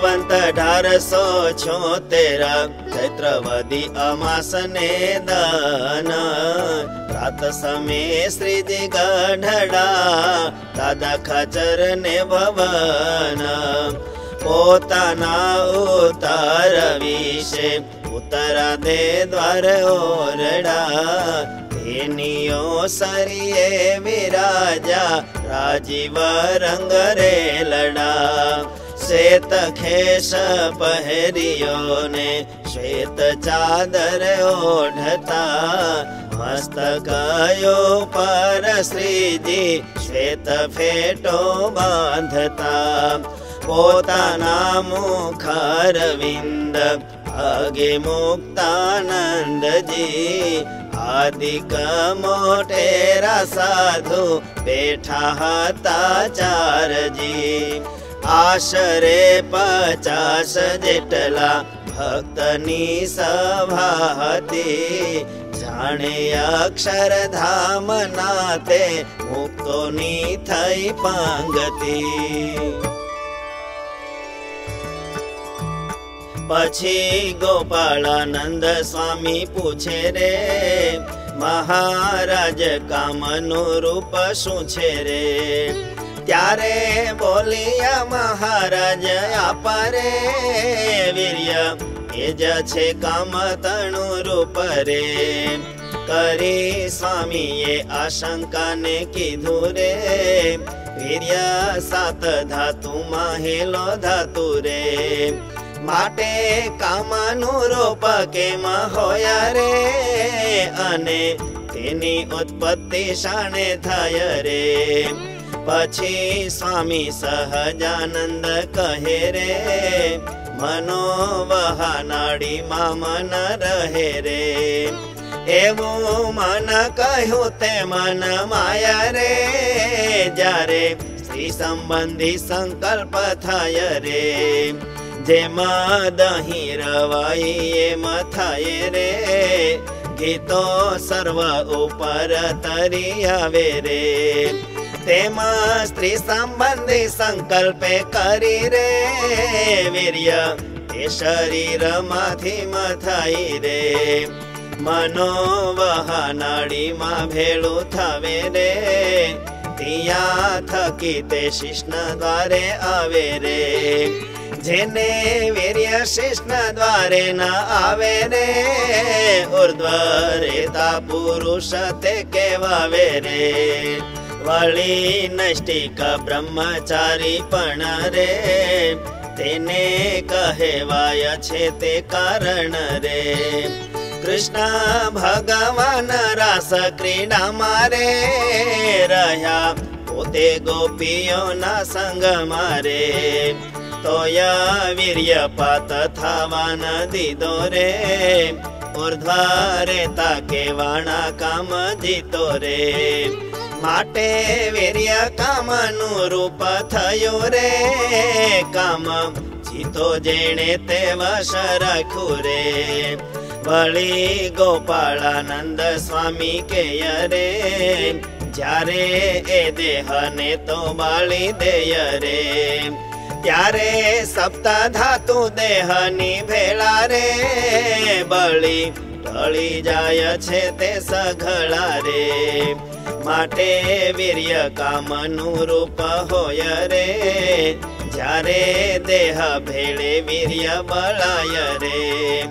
સંવંત 1876 ચૈત્રવદી અમાસ ને દાન રાત સમય શ્રીજી ગઢડા દાદા ખાચર ને ભવન પોતાના ઉતાર વિશે ઉતરા દે દ્વાર ઓરડા તેનીઓ સરીએ વિરાજા રાજીવ રંગ રે લડા શ્વેત ખેશ પહેર્યો ને શ્વેત ચાદર ઓઢતા મસ્તકયો પર શ્રીજી શ્વેત ફેટો બાંધતા પોતાના મુખારવિંદ આગે મુક્તાનંદજી આદિક મોટેરા સાધુ બેઠા હતા ચારજી આશરે 50 જેટલા ભક્તની સભા હતી જાણે અક્ષરધામ નાતે મુક્તોની થઈ પાંગતી પછી ગોપાળાનંદ સ્વામી પૂછે રે મહારાજ કામનું રૂપ શું છે રે ત્યારે બોલ્યા મહારાજ આપરે વીર્ય એ જ છે કામ તણું રૂપ રે કરી સ્વામીએ આશંકાને કીધું રે વીર્ય 7 ધાતુમાં હેલો ધાતુ રે માટે કામનું રૂપ કેમ હોય રે અને તેની ઉત્પત્તિ શાણે થાય રે પછી સ્વામી સહજાનંદ કહે રે મનોવહાનાડીમાં મન રહે રે એવું મન કહ્યું તે મન માયા રે જ્યારે શ્રી સંબંધી સંકલ્પ થાય રે જેમાં દહીં રવાઈ એમ થાય રે ગીતો સર્વ ઉપર તરી આવે રે તેમાં સ્ત્રી સંબંધી સંકલ્પે કરી રે વીર્ય એ શરીરમાંથી મથાઈ રે મનોવહાનાડીમાં ભેળું થાવે રે ત્યાં થકી તે શિષ્ણ દ્વારે આવે રે જેને વીર્ય શિષ્ણ દ્વારે ના આવે રે ઉર્ધ્વરેતા પુરુષ તે કહેવાવે રે વળી નૈષ્ટિક બ્રહ્મચારી પણ રે તેને કહેવાય છે તે કારણ રે કૃષ્ણ ભગવાન રાસ ક્રીડામાં રે રહ્યા પોતે ગોપીઓના સંગમાં રે તોય વીર્યપાત થવા ન દીધો રે ઉર્ધ્વરેતા કેવાણા કામ જીતો રે માટે વીર્ય કામનું રૂપ થયું રે કામ જીતો જેણે તે વશ રાખ્યું રે વળી ગોપાળાનંદ સ્વામી કે રે જ્યારે એ દેહને તો બાળી દેય રે ત્યારે 7 ધાતુ દેહની ભેળા રે બળી ઢળી જાય છે તે સઘળા રે માટે વીર્ય કામનું રૂપ હોય રે જ્યારે દેહ ભેળે વીર્ય બળાય રે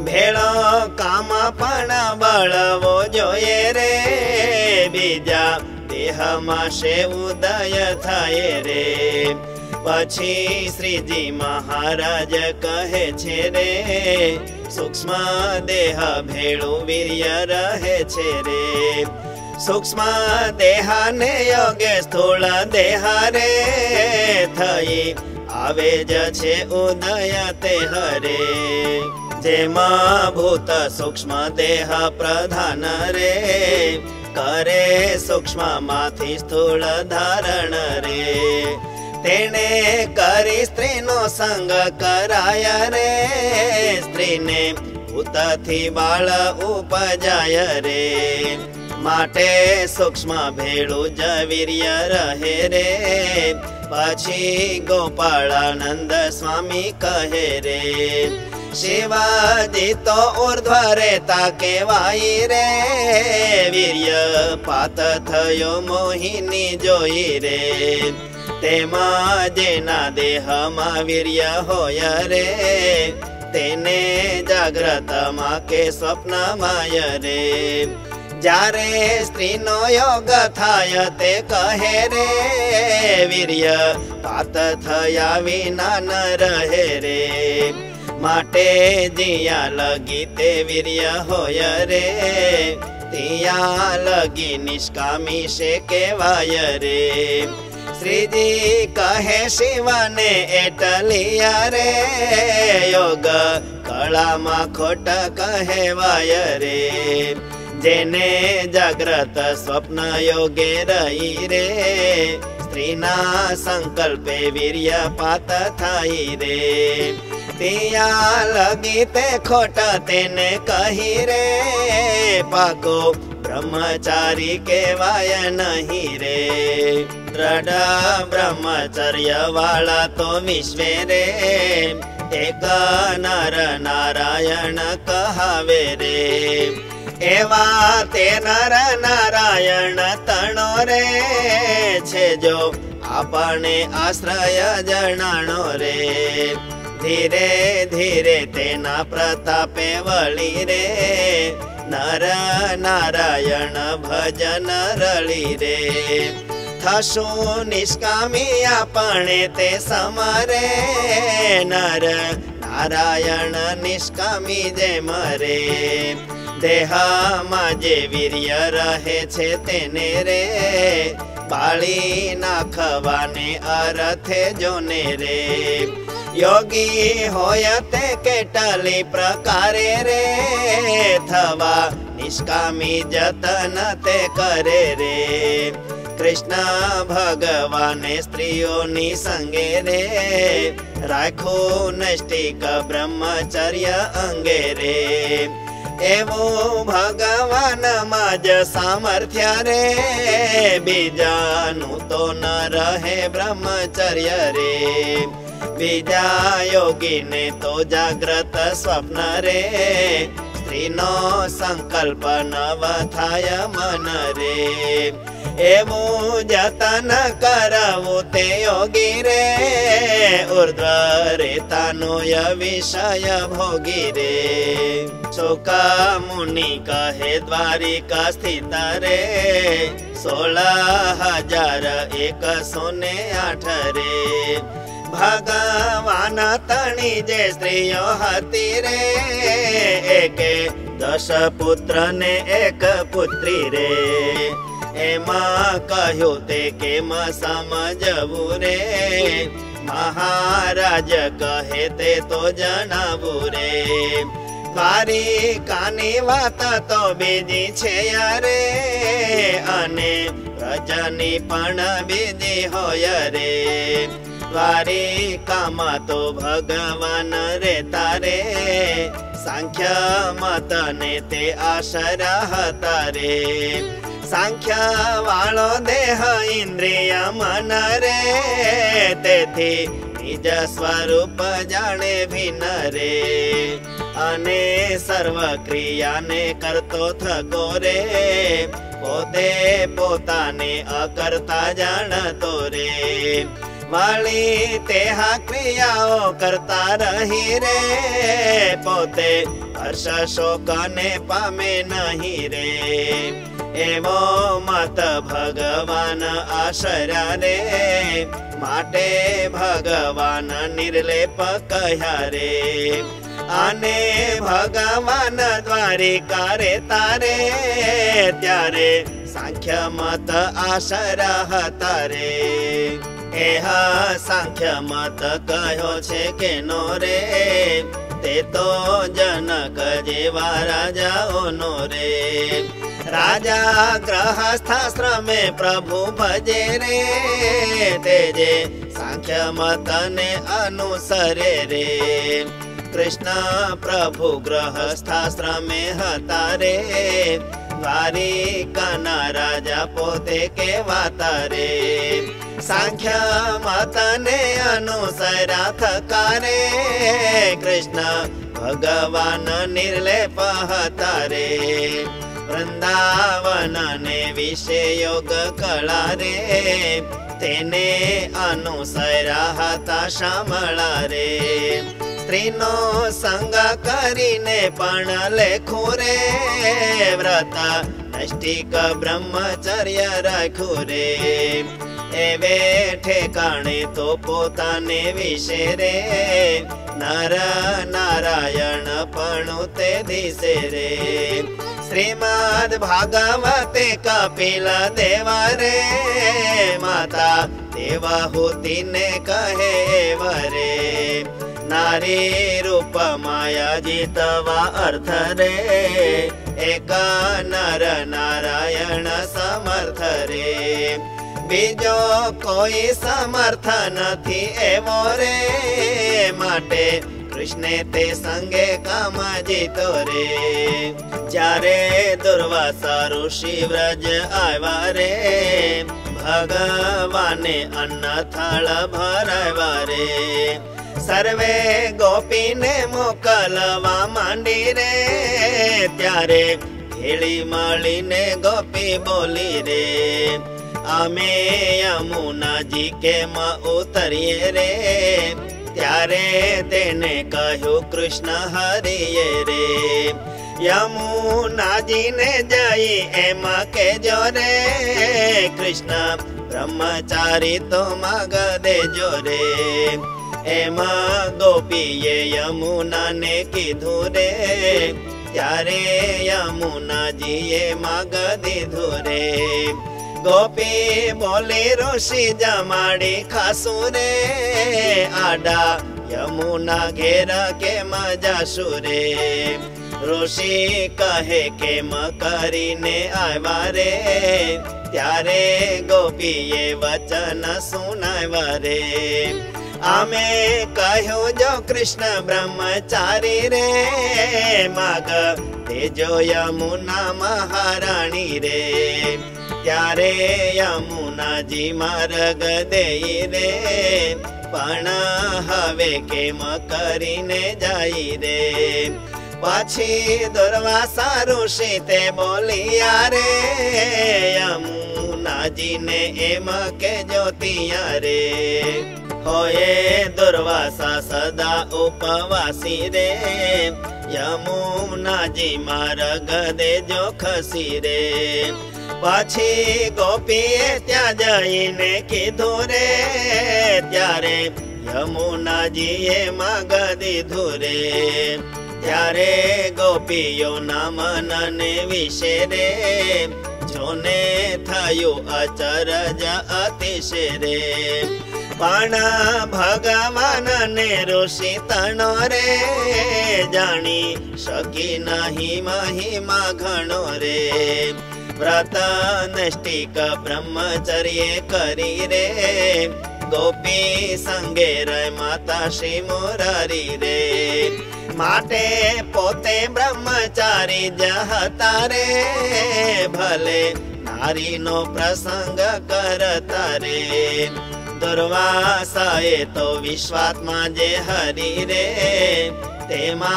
ભેળો કામ પણ બળવો જોઈએ રે બીજા દેહમાં શે ઉદય થાય રે પછી શ્રીજી મહારાજ કહે છે રે સૂક્ષ્મ દેહ ભેળું વીર્ય રહે છે રે સૂક્ષ્મ દેહને યોગે સ્થૂળ દેહ રે થઈ આવે જ છે ઉદય તે હરે જેમાં ભૂત સૂક્ષ્મ દેહ પ્રધાન રે કરે સૂક્ષ્મ માંથી સ્થૂળ ધારણ રે તેણે કરી સ્ત્રીનો સંગ કરાય રે સ્ત્રીને ભૂતથી બાળ ઉપજાય રે માટે સૂક્ષ્મ ભેળું જ વીર્ય રહે રે પછી ગોપાળાનંદ સ્વામી કહે રે, શિવાજી તો ઉર્ધ્વ રેતા કેવાય રે, વીર્ય પાત થયો મોહિની જોઈ રે, તેમાં જેના દેહમાં વીર્ય હોય રે, તેને જાગ્રતમાં કે સ્વપ્નમાય રે, જ્યારે સ્ત્રીનો યોગ થાય તે કહે રે, વીર્ય પાત થયા વિના ન રહે રે, માટે જ્યાં લગી તે વીર્ય હોય રે, ત્યાં લગી નિષ્કામી છે કહેવાય રે, શ્રીજી કહે શિવને એટલિયા રે, યોગ કળામાં ખોટ કહેવાય રે, જેને જાગ્રત સ્વપ્ન યોગે રહી રે, સ્ત્રીના સંકલ્પે વીર્ય પાત થાય રે, ત્યાં લગી તે ખોટ તેને કહી રે, પાકો બ્રહ્મચારી કહેવાય નહીં રે, દ્રઢ બ્રહ્મચર્ય વાળા તો વિશ્વે રે, એક નર નારાયણ કહાવે રે, એવા તે નર નારાયણ તણો રે, છે જો આપણે આશ્રય જણાણો રે, ધીરે ધીરે તેના પ્રતાપે વળી રે, નર નારાયણ ભજન રળી રે, થશું નિષ્કામી આપણે તે સમરે, નર નારાયણ નિષ્કામી જે મરે, દેહમાં જે વીર્ય રહે છે તેને રે, બાળી નાખવાને અર્થે જોને રે, યોગી હોય તે કેટલી પ્રકારે રે, થવા નિષ્કામી જતન તે કરે રે, કૃષ્ણ ભગવાને સ્ત્રીઓની સંગે રે, રાખો નૈષ્ટિક બ્રહ્મચર્ય અંગે રે, એવું ભગવાનમાં જ સામર્થ્ય રે, બીજાનું તો ન રહે બ્રહ્મચર્ય રે, બીજા યોગીને તો જાગ્રત સ્વપ્ન રે, સ્ત્રીનો સંકલ્પ નવ થાય મન રે, એવું જતન કરવું તે યોગી રે, ઉર્ધ્વ રેતાનો વિષય ભોગી રે, શોક મુનિ કહે દ્વારિકા સ્થિત રે, 16,108 રે, ભગવાન તણી જે સ્ત્રીઓ હતી રે, એકે 10 પુત્ર ને 1 પુત્રી રે, એમાં કહ્યું તે કેમ સમજવું રે, મહારાજ કહે તે તો જણાવું રે, દ્વારિકાની વાત તો બીજી છે રે, અને રજની પણ બીજી હોય રે, દ્વારિકામાં તો ભગવાન રેતા રે, સાંખ્ય મત ને તે આશરા હતા રે, સાંખ્ય વાળો દેહ ઇન્દ્રિય મન રે, તેથી નિજ સ્વરૂપ જાણે ભિન્ન રે, અને સર્વ ક્રિયાને કરતો થકો રે, પોતે પોતાને અકર્તા જાણતો રે, વાળી તેહા ક્રિયાઓ કરતા રહી રે, પોતે હર્ષ શોકને પામે નહીં રે, એવો મત ભગવાન આશરા રે, માટે ભગવાન નિર્લેપ કહ્યા રે, અને ભગવાન દ્વારિકા રે તારે, ત્યારે સાંખ્ય મત આશરા હતા રે, એહા સાંખ્ય મત કહ્યો છે કે નો રે, તે તો જનક જેવા રાજાઓનો રે, રાજા ગ્રહસ્થાશ્રમે પ્રભુ ભજે રે, તે જે સાંખ્ય મત ને અનુસરે રે, કૃષ્ણ પ્રભુ ગ્રહસ્થાશ્રમે હતા રે, દ્વારિકાના રાજા પોતે કેવાતા રે सांख्य मतने अनुसरा थकारे कृष्ण भगवान निर्लेप हतारे वृंदावन ने विषे योग कला रे तेने अनुसरा हता शामळा रे स्त्रीनो संग करीने पण लेखो रे व्रत नैष्ठिक ब्रह्मचर्य राखो रे एवे ठेकाणे तो पोताने विषे रे नर नारायण पणु ते दिसे रे श्रीमद् भागवते कपिल देवा रे माता देवहूति ने कहे वरे नारी रूप माया जीतवा अर्थ रे एक नर नारायण समर्थ रे बीजो कोई समर्थ नथी एवो रे माटे कृष्णे ते संगे काम जीतो रे जारे दुर्वासा ऋषि व्रज आवा रे भगवाने अन्न थाल भरावा रे सर्वे गोपी ने मोकलवा मांडी रे त्यारे भेली मळी ने गोपी बोली रे आमे यमुना जी के में उतरिए रे त्यारे तेने कहू कृष्ण हरिये रे यमुना जी ने जई एम के जो रे कृष्ण ब्रह्मचारी तो माग दे जो रे एम गोपीए यमुना ने कीधु रे त्यारे यमुना जी माग दीधु रे गोपी बोले ऋषि जमाड़ी खासू रे आडा यमुना घेर के मजा सुरे ऋषि कहे के मकरी ने आवा रे त्यारे गोपी ये वचन सुनावा रे आमे कहू जो कृष्ण ब्रह्मचारी रे माग तेजो यमुना महारानी रे त्यारे यमुना जी मार्ग देई रे पण हवे केम करीने जाई रे पाछी दुर्वासा ऋषि ते बोलिया रे यमुना जी ने एम के ज्योतिया रे होए दुर्वासा सदा उपवासी रे यमुना जी मार्ग दे जो खसी रे पाछी गोपीए त्या जईने कीधु रे त्यारे यमुना जीए माग दीधु रे त्यारे गोपीओ ना मनने विषे रे जोने थयो अचरज अतिशय रे पण भगवान ने ऋषि तणो रे जानी शकी नहीं महिमा घणो रे व्रत नैष्ठिक ब्रह्मचर्य करी रे गोपी संगे रे माता श्री मुरारी रे माटे पोते ब्रह्मचारी जहता रे भले नारी नो प्रसंग करता रे दुर्वासाए तो विश्वात्मा जे हरि रे तेमा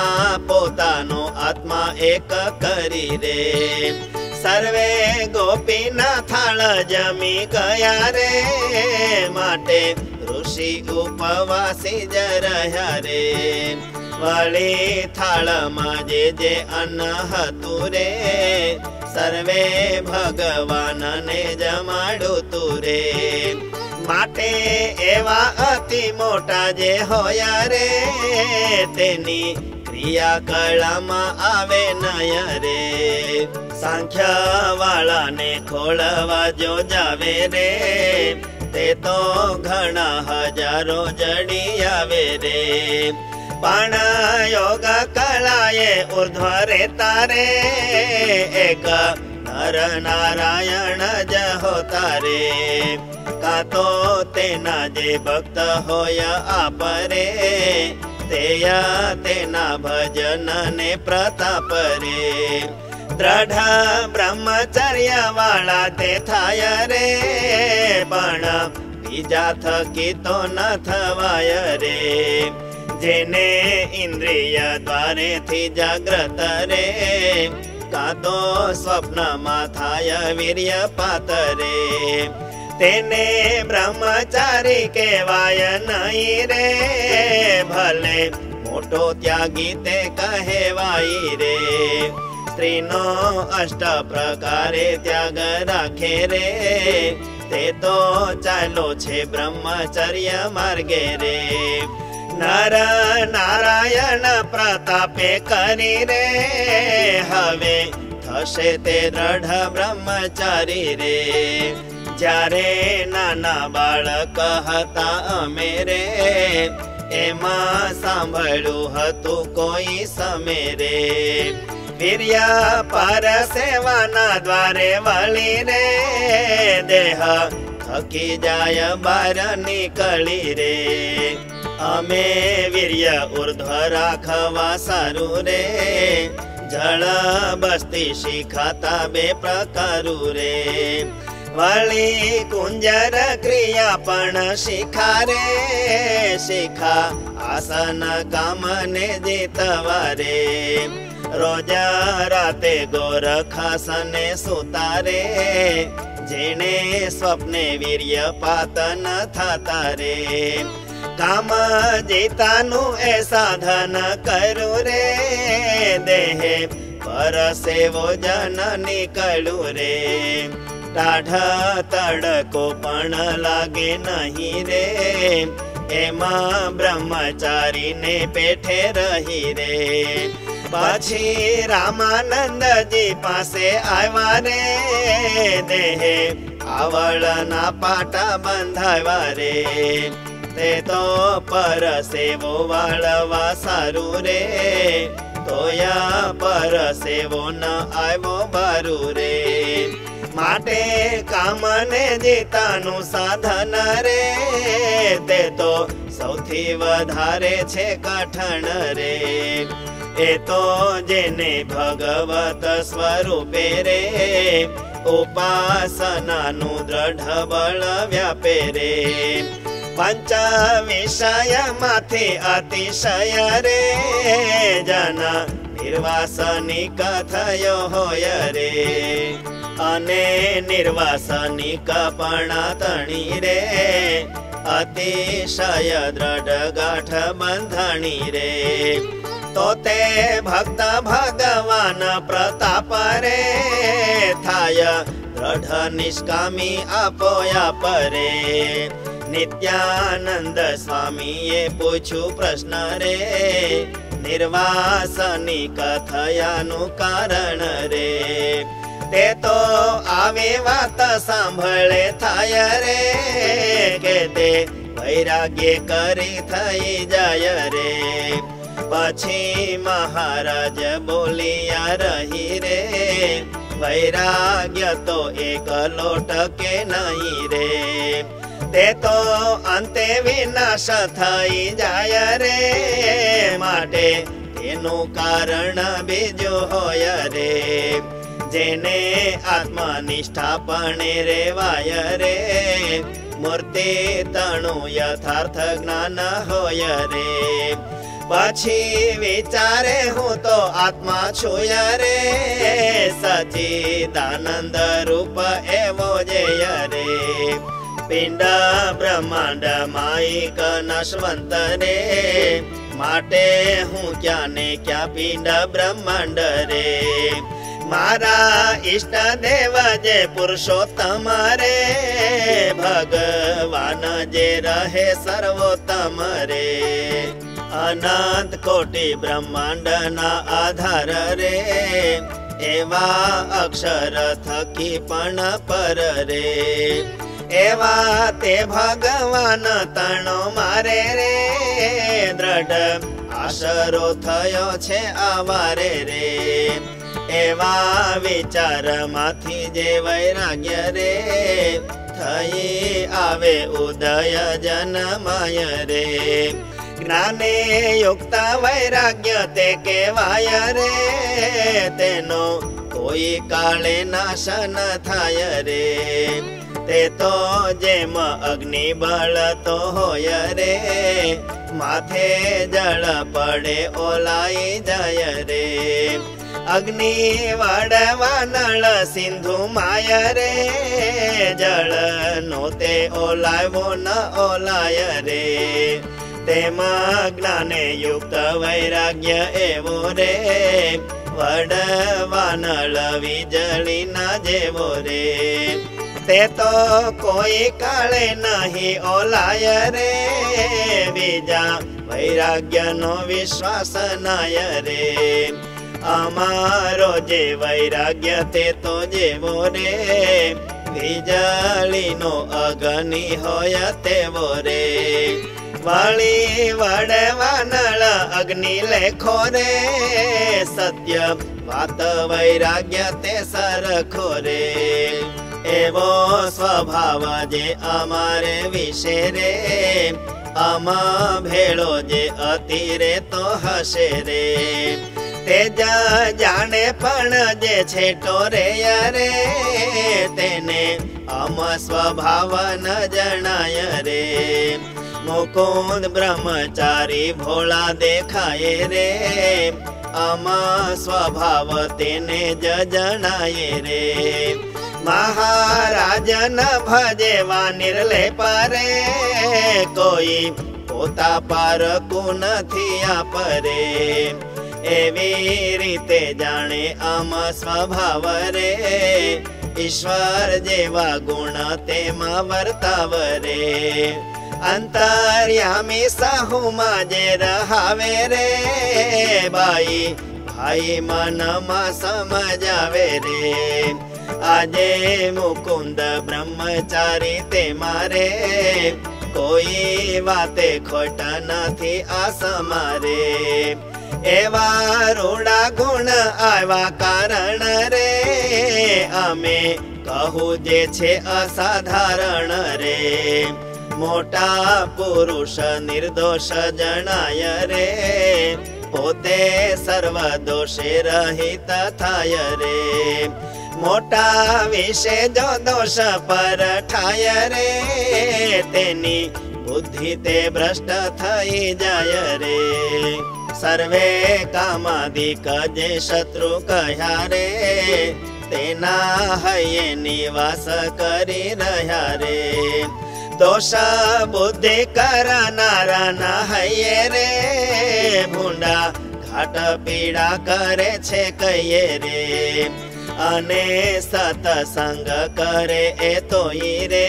पोतानो आत्मा एक करी रे सर्वे गोपी ना थाल जमी गया रे माटे ऋषि उपवासी ज रह्या रे वळी थाल मां जे अन्न हतु रे सर्वे भगवान ने जमाडू तू रे माटे एवा अति मोटा जे होया रे तेनी क्रिया कला मा आवे नय रे सांख्य वाला ने खोलवा जो जावे रे ते तो घणा हजारो जड़ी आवे रे पण योग कलाए ऊर्ध्व रे तारे एक नर नारायण ज होता रे का तो तेना जे भक्त होया आपरे तेया तेना भजन ने प्रताप रे દ્રઢ બ્રહ્મચર્ય વાળા તે થાય રે, પણ બીજા થકી તો ન થવાય રે. જેને ઇન્દ્રિય દ્વારેથી જાગ્રત રે, કાં તો સ્વપ્નમાં થાય વીર્યપાત રે, તેને બ્રહ્મચારી કહેવાય નહીં રે. ભલે મોટો ત્યાગી તે કહેવાય રે. સ્ત્રીનો અષ્ટ પ્રકારે ત્યાગ રાખે રે, તે તો ચાલો છે બ્રહ્મચર્ય માર્ગે રે. નર નારાયણ પ્રતાપે કરી રે, હવે થશે તે દ્રઢ બ્રહ્મચારી રે. જ્યારે નાના બાળક હતા અમે રે, એમાં સાંભળ્યું હતું કોઈ સમે રે. વીર્ય પર સેવાના દ્વારે વળી રે, દેહ થકી જાય બાર નીકળી રે. અમે વીર્ય ઉર્ધ્વ રાખવા સારું રે, જળ બસ્તી શીખાતા બે પ્રકારું રે. વળી કુંજર ક્રિયા પણ શીખા રે, શીખા આસન કામને જીતવા રે. રોજ રાતે ગોરખાસને સુતારે, જેને સ્વપ્ને વીર્યપાત ન થતા રે. કામ જીતાનું એ સાધન કરું રે, દેહે પરસેવો જન નીકળું રે. ટાઢ તડકો પણ લાગે નહીં રે, એમાં બ્રહ્મચારીને પેઠે રહી રે. પછી રામાનંદજી પાસે આવ્યા રે, દેહે આવળના પાટા બંધાવ્યા રે. તે તો પરસેવો વાળવા સારું રે, તોયા પરસેવો ન આવ્યો બારું રે. માટે કામને જીતાનું સાધન રે, તે તો સૌથી વધારે છે કઠણ રે. એ તો જેને ભગવત સ્વરૂપે રે, ઉપાસનાનું દ્રઢ બળ વ્યાપે રે. પંચ વિષયમાંથી અતિશય રે, જન નિર્વાસનિક થયો હોય રે. અને નિર્વાસનિક પણ તણી રે, અતિશય દ્રઢ ગાંઠ બંધણી રે. તો તે ભક્ત ભગવાન પ્રતાપ રે, થાય દ્રઢ નિષ્કામી આપોઆપ રે. નિત્યાનંદ સ્વામીએ પૂછ્યું પ્રશ્ન રે, નિર્વાસનિક થયાનું કારણ રે. તે તો આવે વાત સાંભળે થાય રે, કે તે વૈરાગ્ય કરી થઈ જાય રે. પછી મહારાજ બોલિયા રહી રે, વૈરાગ્ય તો એકલો ટકે નહીં રે. તે તો અંતે વિનાશ થઈ જાય રે, માટે તેનું કારણ બીજું હોય રે. જેને આત્મનિષ્ઠાપણે રેવાય રે, મૂર્તિ તણું યથાર્થ જ્ઞાન હોય રે. પછી વિચારે હું તો આત્મા છું રે, સચિદાનંદ રૂપ એવો જય રે. પિંડ બ્રહ્માંડ માઈક નશવંત રે, માટે હું ક્યાં ને ક્યાં પિંડ બ્રહ્માંડ રે. મારા ઈષ્ટ દેવ જે પુરુષોત્તમ રે, ભગવાન જે રહે સર્વોત્તમ રે. અનંત કોટી બ્રહ્માંડ ના આધાર રે, એવા અક્ષર થકી પણ પર રે. એવા તે ભગવાન તણો મારે રે, દ્રઢ આશરો થયો છે આવારે રે. એવા વિચારમાંથી જે વૈરાગ્ય રે, થઈ આવે ઉદય જનમય રે. જ્ઞાને યુક્ત વૈરાગ્ય તે કહેવાય રે, તેનો કોઈ કાળે નાશ ન થાય રે તે તો જેમ અગ્નિ બળતો હોય રે માથે જળ પડે ઓલાઈ જાય રે અગ્નિ વાળવા નળ સિંધુ માય રે જળ નો તે ઓલાવો ન ઓલાય રે તેમાં જ્ઞાને યુક્ત વૈરાગ્ય એવો રે વડવા નળ વીજળી ના જેવો રે તે તો કોઈ કાળે નહીં ઓલાય રે બીજા વૈરાગ્ય નો વિશ્વાસ નાય રે અમારો જે વૈરાગ્ય તે તો જેવો રે વીજળી નો અગ્નિ હોય તેવો રે વાળી વડવા નળ અગ્નિ લેખો રે સત્ય વાત વૈરાગ્ય તે સરખો રે એવો સ્વભાવ જે અમારે વિશે રે આમાં ભેળો જે અતિરે તો હશે રે તે જાણે પણ જે છેટો રે રે તેને આમ સ્વભાવ ન જણાય રે મુકુંદ બ્રહ્મચારી ભોળા દેખાય રે આમાં સ્વભાવ તેને જ જણાય રે મહારાજ ન ભજેવા નિર્લેપ રે કોઈ પોતા પારકું નથી આપરે એવી રીતે જાણે આમ સ્વભાવ રે ઈશ્વર જેવા ગુણ તેમાં વર્તાવ રે અંતર્યામી સાહુમાં જે રહાવે રે બાઈ ભાઈ મનમાં સમજાવે રે આજે મુકુંદ બ્રહ્મચારી તે મારે કોઈ વાતે ખોટ નથી આ સમારે એવા રૂડા ગુણ આવ્યા કારણ રે અમે કહું જે છે અસાધારણ રે મોટા પુરુષ નિર્દોષ જણાય રે પોતે સર્વ દોષે રહિત થાય રે મોટા વિશે જો દોષ પર ઠાય રે તેની બુદ્ધિ તે ભ્રષ્ટ થઈ જાય રે સર્વે કામાદિક જે શત્રુ કહ્યા રે તેના હૈયે નિવાસ કરી રહ્યા રે દોષ બુદ્ધિ કરનારા ના હૈયે રે ભૂંડા ઘાટ પીડા કરે છે કહીએ રે અને સતસંગ કરે એ તો રે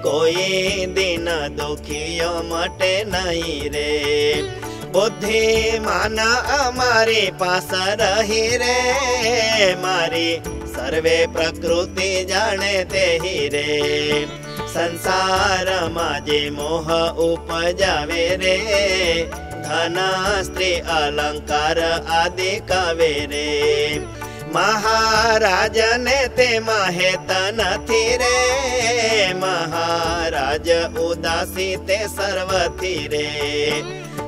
કોઈ દિન દુખીઓ મટે નહીં રે બુદ્ધિમાન અમારી પાસ રહી રે મારી સર્વે પ્રકૃતિ જાણે તે રે સંસારમાં જે મોહ ઉપજાવે રે ધન સ્ત્રી અલંકાર આદિ કવે રે મહારાજ ને તેમાં હેત નથી રે મહારાજ ઉદાસી તે સર્વથી રે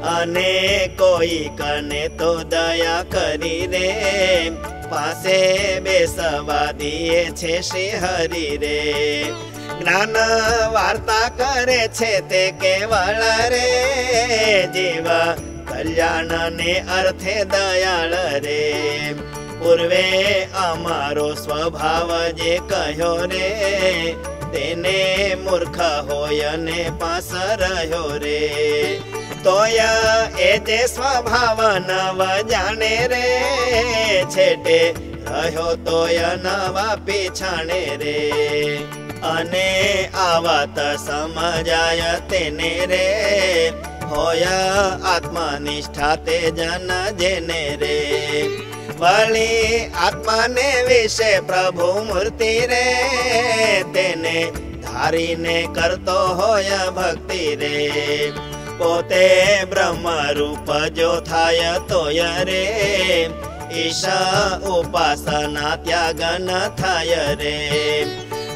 અને કોઈ કને તો દયા કરી રે પાસે બેસવા દીએ છે શ્રી હરિ રે જ્ઞાન વાર્તા કરે છે તે કેવળ રે જીવ કલ્યાણ ને અર્થે દયાળ રે પૂર્વે અમારો સ્વભાવ જે કહ્યો રે તેને મૂર્ખ હોય ને પાસ રહ્યો રે તોય એ જે સ્વભાવ નવ જાણે રે છેટે રહ્યો તોય નવા પીછાણે રે અને આવત સમજાય તેને રે હોય આત્મનિષ્ઠા તે જન જેને રે વળી આત્માને વિશે પ્રભુ મૂર્તિ રે તેને ધારીને કરતો હોય ભક્તિ રે પોતે બ્રહ્મ રૂપ જો થાય તોય રે ઈશા ઉપાસના ત્યાગ ન થાય રે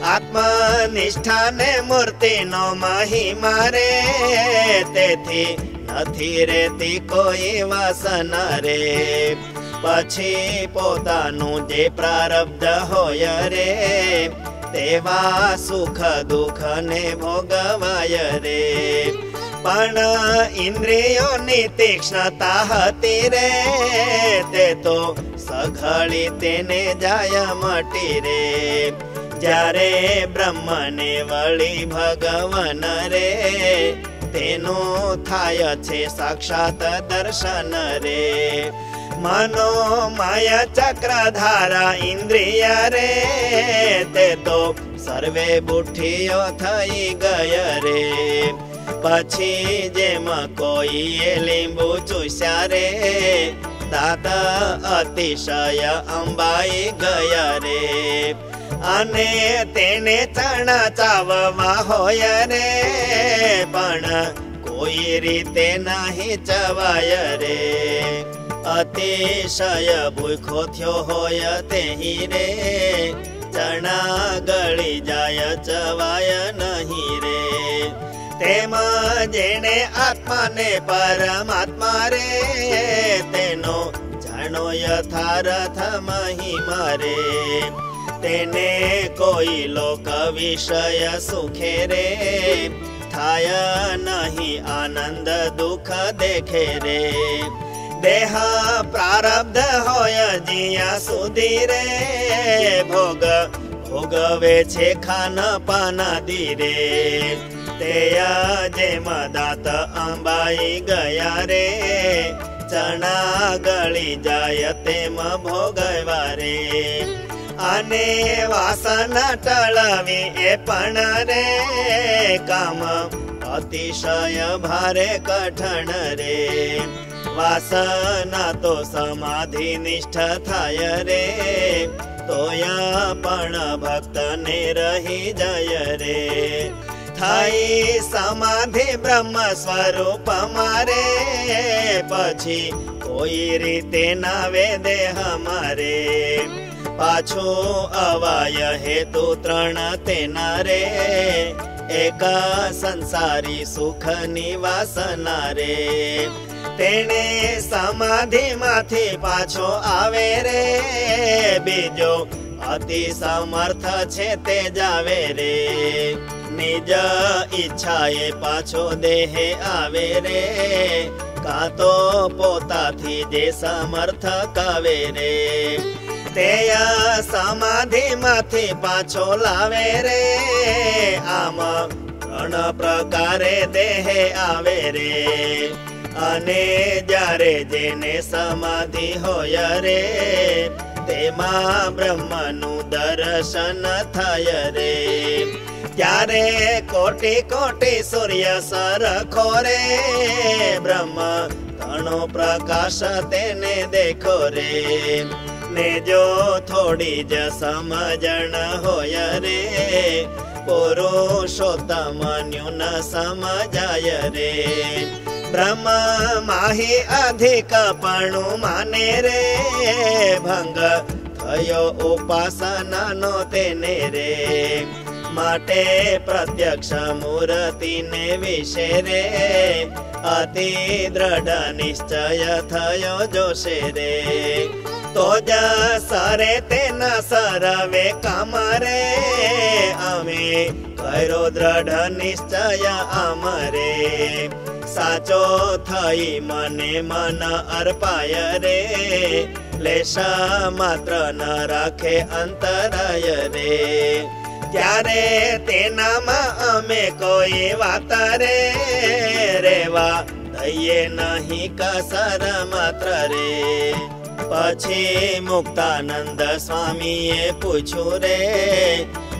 આત્મનિષ્ઠા ને મૂર્તિ નો મહિમા રે તેથી નથી રેતી કોઈ વાસના રે પછી પોતાનું જે પ્રારબ્ધ હોય રે તેવા સુખ દુઃખ ને ભોગવાય રે પણ ઇન્દ્રિયોની તીક્ષ્ણતા હતી રે તે તો સઘળી તેને જાય મટી રે જ્યારે બ્રહ્મને વળી ભગવાન રે તેનું થાય છે સાક્ષાત દર્શન રે મનોમય ચક્રધારા ઇન્દ્રિય રે તે તો સર્વે બુઠ્ઠીઓ થઈ ગય રે પછી જેમ કોઈએ લીંબુ ચૂસ્યા રે દાંત અતિશય અંબાઈ ગયા રે અને તેને ચણા ચાવવા હોય રે પણ કોઈ રીતે નહીં ચવાય રે અતિશય ભૂખો થયો હોય તેહી રે ચણા ગળી જાય ચવાય નહીં રે તેમાં જેણે આત્માને પરમાત્મા રે તેનો જાણો યથાર્થ મહિમા રે તેને કોઈ લોક વિષય સુખે રે થાય નહીં આનંદ દુઃખ દેખે રે દેહ પ્રારબ્ધ હોય જ્યાં સુધી રે ભોગવે છે ખાન પાનાદી રે તે જેમ દાંત અંબાઈ ગયા રે ચણા ગળી જાય તેમ ભોગવા રે અને વાસના ટળવી એ પણ રે કામ અતિશય ભારે કઠણ રે વાસના તો સમાધિ નિષ્ઠ થાય રે તોયા પણ ભક્તને રહી જાય રે થઈ સમાધિ બ્રહ્મ સ્વરૂપ મારે પછી કોઈ રીતે નાવે દેહ મારે પાછું અવાય હેતુ ત્રણ તેના રે એક સંસારી સુખની વાસના રે તેને સમાધિ માંથી પાછો આવે રે બીજો અતિ સમર્થ છે તે જાવે રે નિજ ઈચ્છાએ પાછો દેહે આવે રે કાં તો પોતાથી જે સમર્થ કાવે રે તે સમાધિ માંથી પાછો લાવે રે આમ ત્રણ પ્રકારે દેહે આવે રે અને જ્યારે જેને સમાધિ હોય રે તેમાં બ્રહ્મનું દર્શન થાય રે ત્યારે કોટી કોટી સૂર્ય સરખો રે બ્રહ્મ ઘણો પ્રકાશ તેને દેખો રે ને જો થોડી જ સમજણ હોય રે પુરુષોત્તમ ન્યૂન સમજાય રે બ્રહ્મ માહી અધિકપણું માને રે ભંગ થયો ઉપાસનાનો તેને રે માટે પ્રત્યક્ષ મૂર્તિને વિશે રે અતિ દ્રઢ નિશ્ચય થયો જોશે રે તો જ સરે તેના સરવે કામ રે અમે કર્યો દ્રઢ નિશ્ચય અમરે સાચો થઈ મને મન અર્પાય રે લેશા માત્ર ન રાખે અંતરાય રે ત્યારે તેનામાં અમે કોઈ વાત રે રેવા દઈએ નહીં કસર માત્ર રે પછી મુક્તાનંદ સ્વામીએ પૂછ્યું રે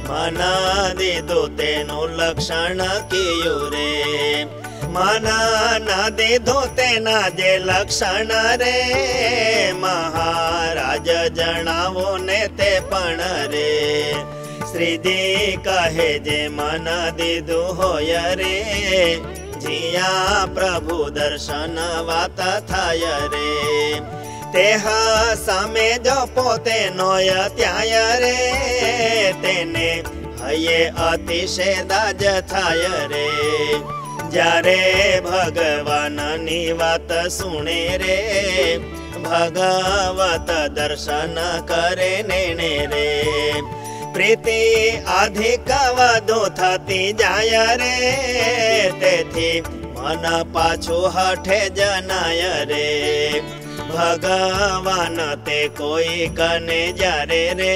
મના દીધું તેનું લક્ષણ કયું રે મના ના દીધું તેના જે લક્ષણ રે મહારાજ જણાવો ને તે પણ રે શ્રીજી કહે જે મન દીધું હોય રે જીયા પ્રભુ દર્શન વાત થાય રે તેહ સામે જો પોતે નોય ત્યાય રે તેને હયે અતિશય દાજ થાય રે જ્યારે ભગવાનની વાત સુણે રે भगवत दर्शन करे नेणे रे। प्रीति अधिक वधु थती जाय रे, तेथी मन पाछू हठे जनाय रे। भगवान ते कोई कने जारे रे,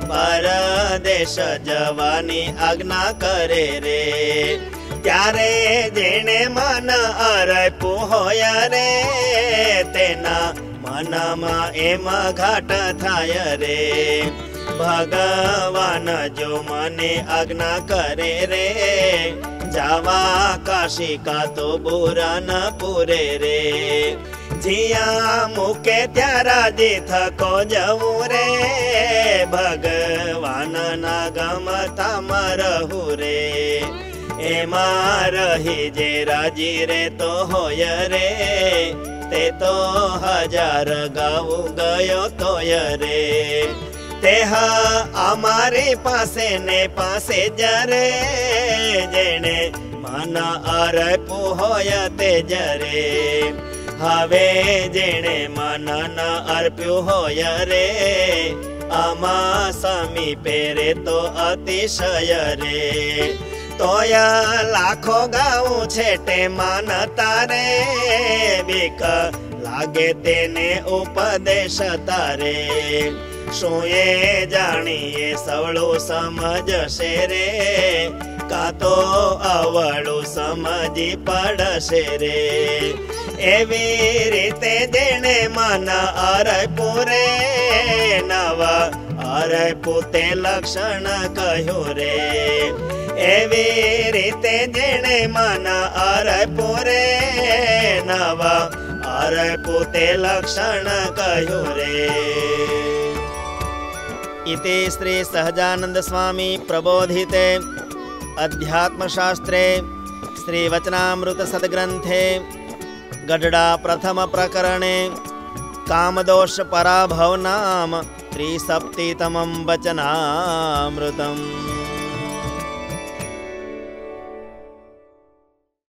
परदेश जवानी आज्ञा करे रे। त्यारे जेने मन अरपू होय रे, तेना मनमा एम घाट थाय रे। भगवान जो मने आज्ञा करे रे, जावा काशी का तो बुरा न पूरे रे। जिया मुके त्यारा जी थको जवू रे, भगवान ना गमता मरहू रे। एमा रही जे राजी रे तो होय रे, ते तो हजार गाऊ गयो तोय रे। तेह अमारे पासे ने पासे जरे, जेने मन अरपू होय ते जरे। हवे जेने मन न अर्प्यु होय रे, आमा समीपे रे तो अतिशय रे। तोया लाखो गाऊ छेटे मानता रे, बीक लागे तेने उपदेश तारे। शोए जाणीए सवळो समजशे रे, का तो अवळो समजी पड़शे रे। एवी रीते जेने मन अरपू रे, नवा अरपू ते लक्षण कह्यो रे। एवी रीते जेने मन अरपू रे, नवा अरपू ते लक्षण कह्यो रे। इति श्री सहजानंद स्वामी प्रबोधिते अध्यात्मशास्त्रे श्री वचनामृत सद्ग्रंथे गढ़डा प्रथम प्रकरणे कामदोष पराभव नाम 73तमं वचनामृतम्।